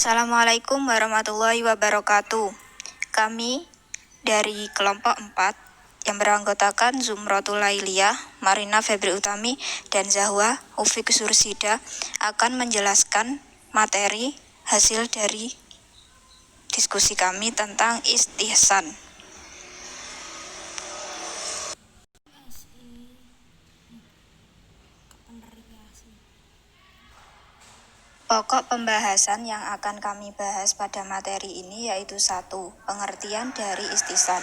Assalamualaikum warahmatullahi wabarakatuh. Kami dari kelompok 4 yang beranggotakan Zumratul Lailiyah, Marina Febri Utami, dan Zahwa Ufik Sursida akan menjelaskan materi hasil dari diskusi kami tentang istihsan. Pokok pembahasan yang akan kami bahas pada materi ini yaitu 1. Pengertian dari istihsan,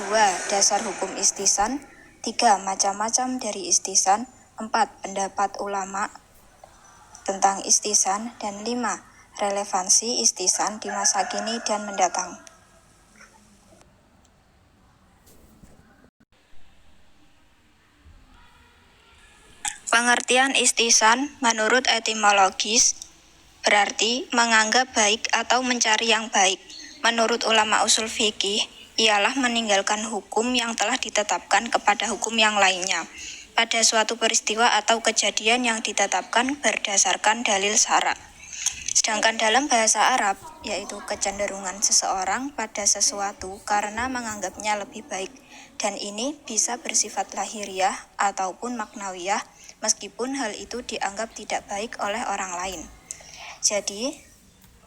2. Dasar hukum istihsan, 3. Macam-macam dari istihsan, 4. Pendapat ulama tentang istihsan, dan 5. Relevansi istihsan di masa kini dan mendatang. Pengertian istihsan menurut etimologis berarti menganggap baik atau mencari yang baik. Menurut ulama usul fikih, ialah meninggalkan hukum yang telah ditetapkan kepada hukum yang lainnya pada suatu peristiwa atau kejadian yang ditetapkan berdasarkan dalil syara'. Sedangkan dalam bahasa Arab, yaitu kecenderungan seseorang pada sesuatu karena menganggapnya lebih baik, dan ini bisa bersifat lahiriah ataupun maknawiyah, meskipun hal itu dianggap tidak baik oleh orang lain. Jadi,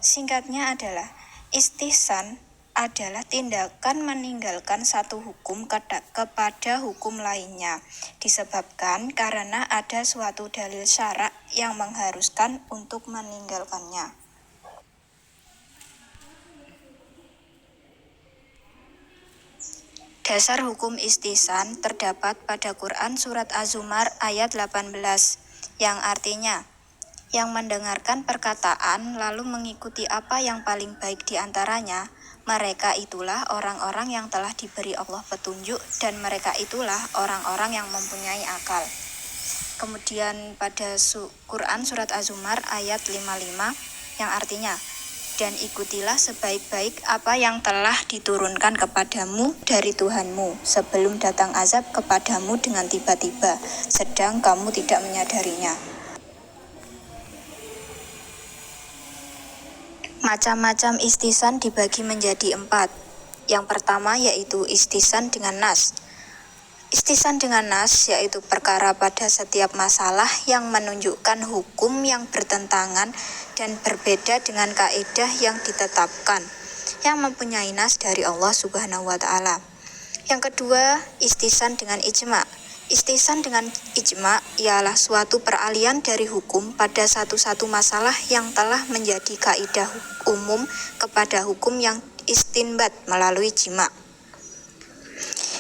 singkatnya adalah istihsan adalah tindakan meninggalkan satu hukum kepada hukum lainnya, disebabkan karena ada suatu dalil syara' yang mengharuskan untuk meninggalkannya. Dasar hukum istihsan terdapat pada Quran Surat Az-Zumar ayat 18, yang artinya, yang mendengarkan perkataan lalu mengikuti apa yang paling baik di antaranya, mereka itulah orang-orang yang telah diberi Allah petunjuk, dan mereka itulah orang-orang yang mempunyai akal. Kemudian pada Quran Surat Az-Zumar ayat 55 yang artinya, dan ikutilah sebaik-baik apa yang telah diturunkan kepadamu dari Tuhanmu sebelum datang azab kepadamu dengan tiba-tiba, sedang kamu tidak menyadarinya. Macam-macam istihsan dibagi menjadi 4. Yang pertama yaitu istihsan dengan nas. Istihsan dengan nas yaitu perkara pada setiap masalah yang menunjukkan hukum yang bertentangan dan berbeda dengan kaidah yang ditetapkan, yang mempunyai nas dari Allah Subhanahu wa Ta'ala. Yang kedua, istihsan dengan ijma'. Istihsan dengan ijma' ialah suatu peralihan dari hukum pada satu-satu masalah yang telah menjadi kaidah umum kepada hukum yang istinbat melalui ijma'.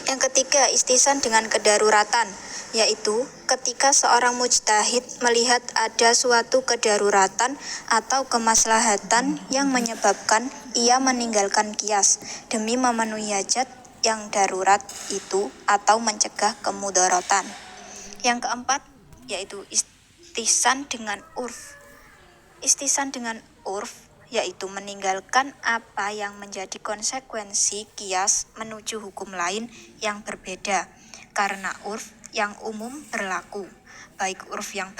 Yang ketiga, istihsan dengan kedaruratan, yaitu ketika seorang mujtahid melihat ada suatu kedaruratan atau kemaslahatan yang menyebabkan ia meninggalkan qiyas demi memenuhi hajat yang darurat itu atau mencegah kemudaratan. Yang keempat yaitu istihsan dengan urf. Istihsan dengan urf yaitu meninggalkan apa yang menjadi konsekuensi qiyas menuju hukum lain yang berbeda karena urf yang umum berlaku, baik urf yang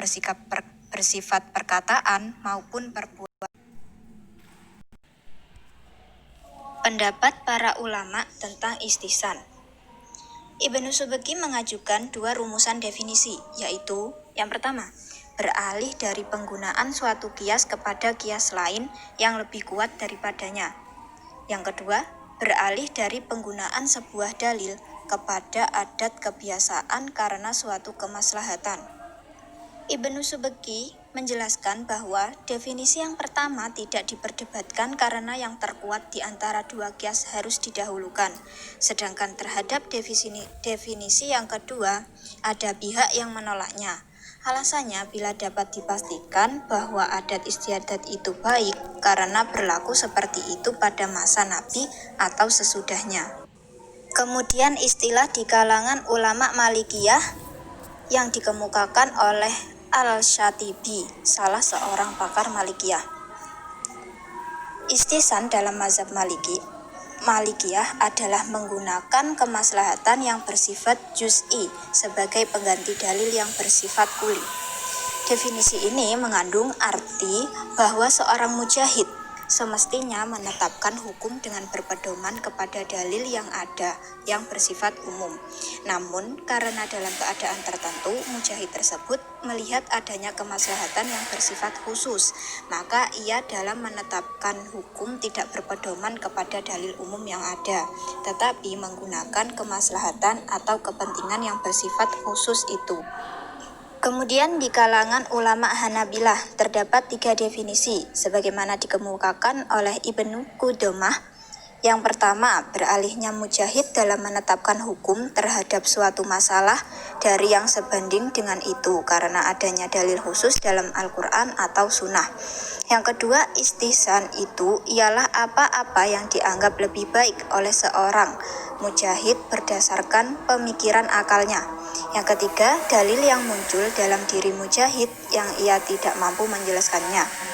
bersifat perkataan maupun perbuatan. Pendapat para ulama tentang istihsan. Ibnu Subki mengajukan 2 rumusan definisi, yaitu yang pertama, beralih dari penggunaan suatu qiyas kepada qiyas lain yang lebih kuat daripadanya. Yang kedua, beralih dari penggunaan sebuah dalil kepada adat kebiasaan karena suatu kemaslahatan. Ibnu Subki menjelaskan bahwa definisi yang pertama tidak diperdebatkan karena yang terkuat di antara 2 qiyas harus didahulukan. Sedangkan terhadap definisi yang kedua, ada pihak yang menolaknya. Alasannya bila dapat dipastikan bahwa adat istiadat itu baik karena berlaku seperti itu pada masa Nabi atau sesudahnya. Kemudian istilah di kalangan ulama Malikiyah yang dikemukakan oleh Al-Syatibi, salah seorang pakar Malikiyah. Istihsan dalam mazhab Malikiyah adalah menggunakan kemaslahatan yang bersifat juz'i sebagai pengganti dalil yang bersifat kuli. Definisi ini mengandung arti bahwa seorang mujahid semestinya menetapkan hukum dengan berpedoman kepada dalil yang ada yang bersifat umum. Namun, karena dalam keadaan tertentu mujahid tersebut melihat adanya kemaslahatan yang bersifat khusus, maka ia dalam menetapkan hukum tidak berpedoman kepada dalil umum yang ada, tetapi menggunakan kemaslahatan atau kepentingan yang bersifat khusus itu. Kemudian di kalangan ulama Hanabilah terdapat 3 definisi sebagaimana dikemukakan oleh Ibnu Qudamah. Yang pertama, beralihnya mujahid dalam menetapkan hukum terhadap suatu masalah dari yang sebanding dengan itu karena adanya dalil khusus dalam Al-Quran atau Sunnah. Yang kedua, istihsan itu ialah apa-apa yang dianggap lebih baik oleh seorang mujahid berdasarkan pemikiran akalnya. Yang ketiga, dalil yang muncul dalam diri mujahid yang ia tidak mampu menjelaskannya.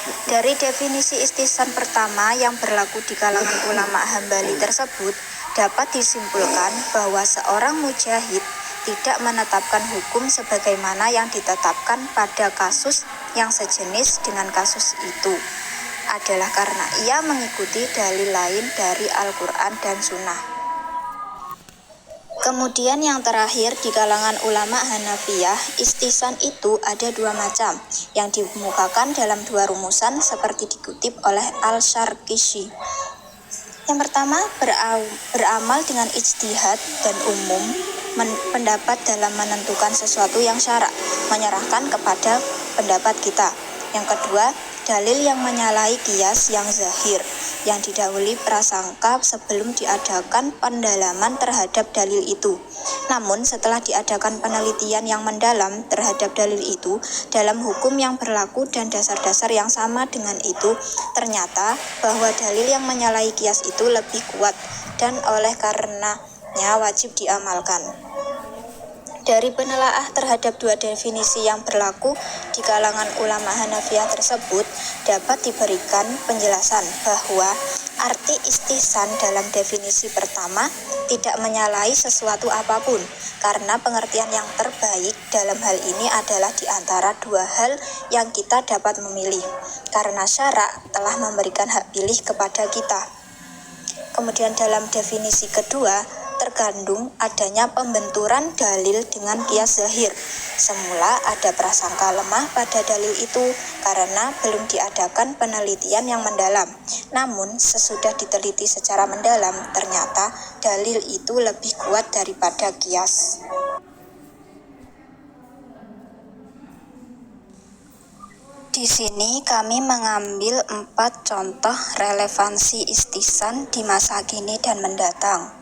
Dari definisi istihsan pertama yang berlaku di kalangan ulama Hambali tersebut, dapat disimpulkan bahwa seorang mujahid tidak menetapkan hukum sebagaimana yang ditetapkan pada kasus yang sejenis dengan kasus itu adalah karena ia mengikuti dalil lain dari Al-Quran dan Sunnah. Kemudian yang terakhir di kalangan ulama Hanafiyah, istihsan itu ada 2 macam yang dikemukakan dalam 2 rumusan seperti dikutip oleh Al-Syarqishi. Yang pertama, beramal dengan ijtihad dan umum pendapat dalam menentukan sesuatu yang syarak, menyerahkan kepada pendapat kita. Yang kedua, dalil yang menyalahi qiyas yang zahir, yang didahului prasangka sebelum diadakan pendalaman terhadap dalil itu. Namun setelah diadakan penelitian yang mendalam terhadap dalil itu dalam hukum yang berlaku dan dasar-dasar yang sama dengan itu, ternyata bahwa dalil yang menyalahi qiyas itu lebih kuat dan oleh karenanya wajib diamalkan. Dari penelaah terhadap 2 definisi yang berlaku di kalangan ulama Hanafiyah tersebut dapat diberikan penjelasan bahwa arti istihsan dalam definisi pertama tidak menyalahi sesuatu apapun karena pengertian yang terbaik dalam hal ini adalah di antara 2 hal yang kita dapat memilih karena syarak telah memberikan hak pilih kepada kita. Kemudian dalam definisi kedua terkandung adanya pembenturan dalil dengan qiyas zahir. Semula ada prasangka lemah pada dalil itu karena belum diadakan penelitian yang mendalam. Namun sesudah diteliti secara mendalam, ternyata dalil itu lebih kuat daripada qiyas. Di sini kami mengambil 4 contoh relevansi istihsan di masa kini dan mendatang.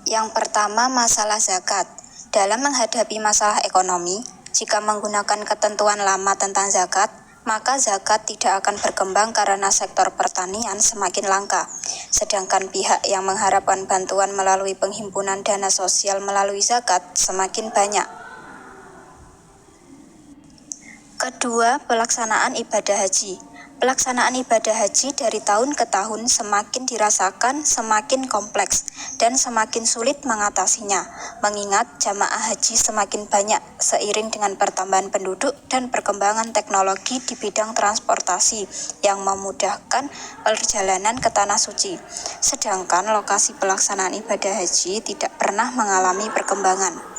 Yang pertama, masalah zakat. Dalam menghadapi masalah ekonomi, jika menggunakan ketentuan lama tentang zakat, maka zakat tidak akan berkembang karena sektor pertanian semakin langka. Sedangkan pihak yang mengharapkan bantuan melalui penghimpunan dana sosial melalui zakat semakin banyak. Kedua, pelaksanaan ibadah haji. Pelaksanaan ibadah haji dari tahun ke tahun semakin dirasakan semakin kompleks dan semakin sulit mengatasinya, mengingat jamaah haji semakin banyak seiring dengan pertambahan penduduk dan perkembangan teknologi di bidang transportasi yang memudahkan perjalanan ke Tanah Suci. Sedangkan lokasi pelaksanaan ibadah haji tidak pernah mengalami perkembangan.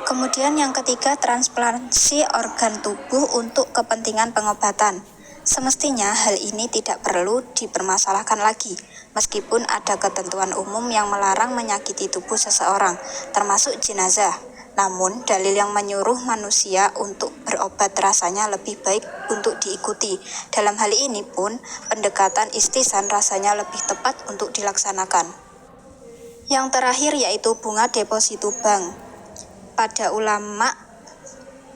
Kemudian yang ketiga, transplantasi organ tubuh untuk kepentingan pengobatan. Semestinya hal ini tidak perlu dipermasalahkan lagi, meskipun ada ketentuan umum yang melarang menyakiti tubuh seseorang, termasuk jenazah. Namun, dalil yang menyuruh manusia untuk berobat rasanya lebih baik untuk diikuti. Dalam hal ini pun, pendekatan istihsan rasanya lebih tepat untuk dilaksanakan. Yang terakhir yaitu bunga deposito bank.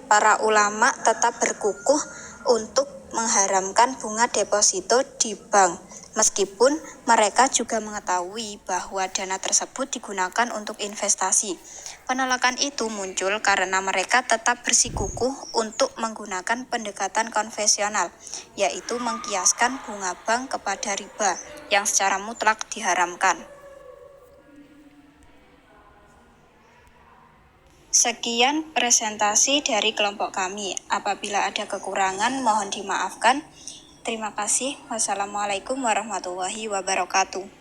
Para ulama tetap berkukuh untuk mengharamkan bunga deposito di bank, meskipun mereka juga mengetahui bahwa dana tersebut digunakan untuk investasi. Penolakan itu muncul karena mereka tetap bersikukuh untuk menggunakan pendekatan konvensional, yaitu mengkiaskan bunga bank kepada riba, yang secara mutlak diharamkan. Sekian presentasi dari kelompok kami. Apabila ada kekurangan, mohon dimaafkan. Terima kasih. Wassalamualaikum warahmatullahi wabarakatuh.